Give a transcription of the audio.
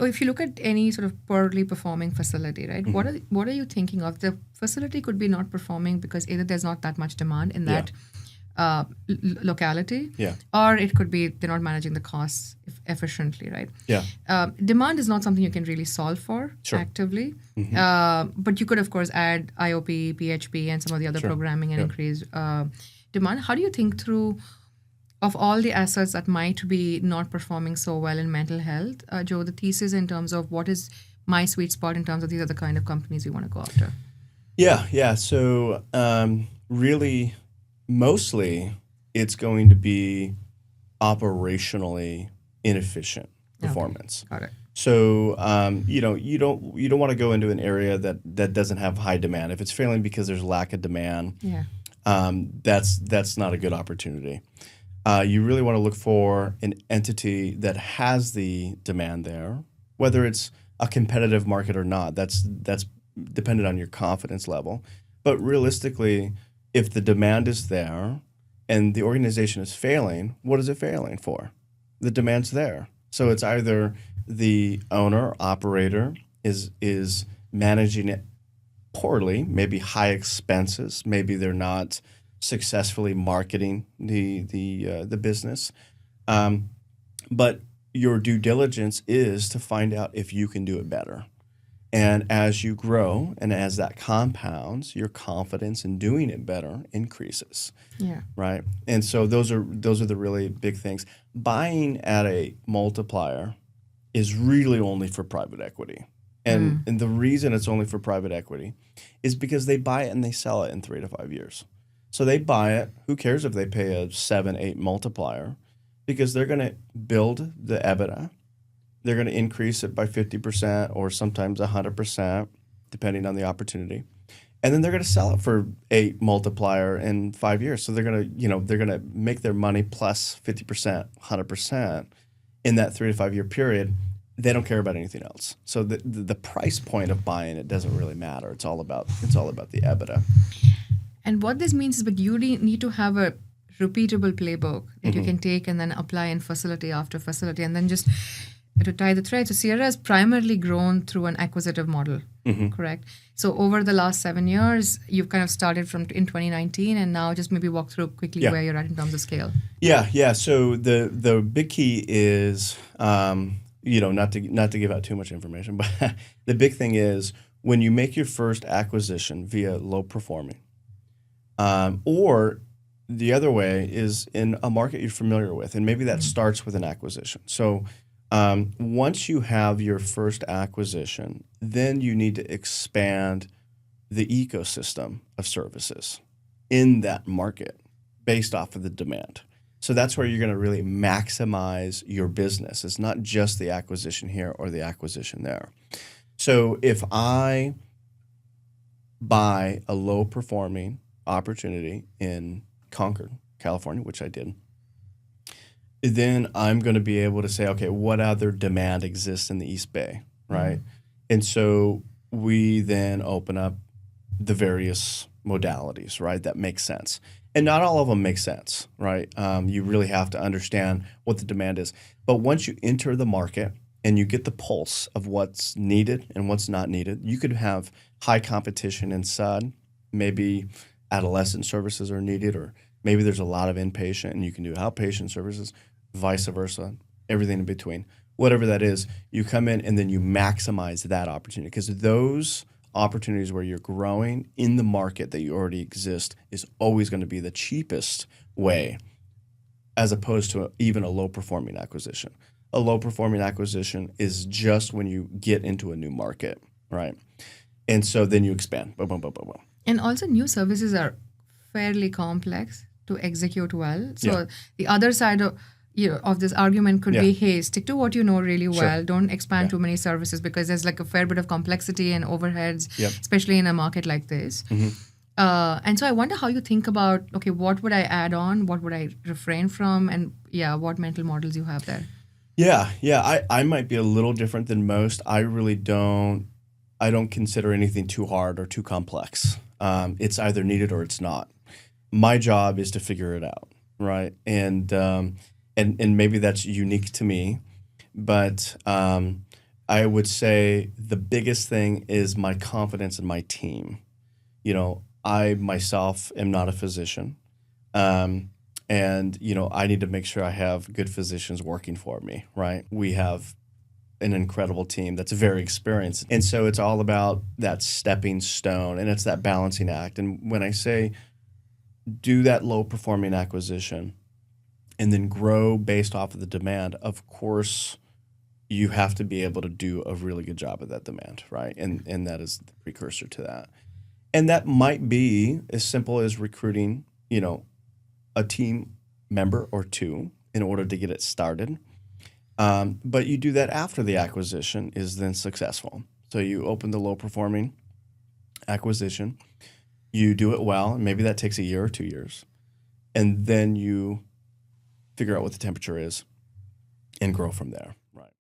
or if you look at any sort of poorly performing facility, right? What are you thinking of? The facility could be not performing because either there's not that much demand in that locality, or it could be they're not managing the costs efficiently, right? Demand is not something you can really solve for actively, but you could, of course, add IOP, PHP, and some of the other programming and increase demand. How do you think through of all the assets that might be not performing so well in mental health, Joe, the thesis in terms of what is my sweet spot in terms of these are the kind of companies you want to go after? Yeah. So really, mostly it's going to be operationally inefficient performance. Got it. So you don't want to go into an area that doesn't have high demand. If it's failing because there's lack of demand, that's not a good opportunity. You really want to look for an entity that has the demand there, whether it's a competitive market or not. That's dependent on your confidence level. But realistically, if the demand is there and the organization is failing, what is it failing for? The demand's there. So it's either the owner, operator is managing it poorly, maybe high expenses, maybe they're not successfully marketing the business. But your due diligence is to find out if you can do it better. And as you grow and as that compounds, your confidence in doing it better increases. Right? And so those are the really big things. Buying at a multiplier is really only for private equity. And the reason it's only for private equity is because they buy it and they sell it in 3 to 5 years. So they buy it. Who cares if they pay a 7, 8 multiplier? Because they're going to build the EBITDA. They're going to increase it by 50% or sometimes 100%, depending on the opportunity. And then they're going to sell it for 8 multiplier in 5 years. So they're going to make their money plus 50%, 100% in that 3 to 5 year period. They don't care about anything else. So the price point of buying it doesn't really matter. It's all about the EBITDA. And what this means is that you need to have a repeatable playbook that you can take and then apply in facility after facility. And then just to tie the thread, so Sierra has primarily grown through an acquisitive model, correct? So over the last 7 years, you've kind of started in 2019 and now just maybe walk through quickly where you're at in terms of scale. Yeah. So the big key is, not to give out too much information, but the big thing is when you make your first acquisition via low performing, or the other way is in a market you're familiar with, and maybe that starts with an acquisition. So once you have your first acquisition, then you need to expand the ecosystem of services in that market based off of the demand. So that's where you're going to really maximize your business. It's not just the acquisition here or the acquisition there. So if I buy a low-performing opportunity in Concord, California, which I did, then I'm going to be able to say, okay, what other demand exists in the East Bay, right? And so we then open up the various modalities, right? That makes sense. And not all of them make sense, right? You really have to understand what the demand is. But once you enter the market and you get the pulse of what's needed and what's not needed, you could have high competition in SUD, maybe adolescent services are needed, or maybe there's a lot of inpatient and you can do outpatient services, vice versa, everything in between. Whatever that is, you come in and then you maximize that opportunity, because those opportunities where you're growing in the market that you already exist is always going to be the cheapest way, as opposed to even a low-performing acquisition. A low-performing acquisition is just when you get into a new market, right? And so then you expand. Boom, boom, boom, boom, boom. And also new services are fairly complex to execute well. So the other side of this argument could be, hey, stick to what you know really well. Don't expand too many services, because there's like a fair bit of complexity and overheads, especially in a market like this. And so I wonder how you think about, okay, what would I add on? What would I refrain from? And what mental models you have there? I might be a little different than most. I really don't consider anything too hard or too complex. It's either needed or it's not. My job is to figure it out, right? And maybe that's unique to me, but I would say the biggest thing is my confidence in my team. I myself am not a physician. And, I need to make sure I have good physicians working for me, right? We have an incredible team that's very experienced. And so it's all about that stepping stone, and it's that balancing act. And when I say do that low performing acquisition and then grow based off of the demand, of course, you have to be able to do a really good job of that demand, right? And that is the precursor to that. And that might be as simple as recruiting, a team member or two in order to get it started. But you do that after the acquisition is then successful. So you open the low performing acquisition, you do it well, and maybe that takes a year or 2 years. And then you figure out what the temperature is and grow from there.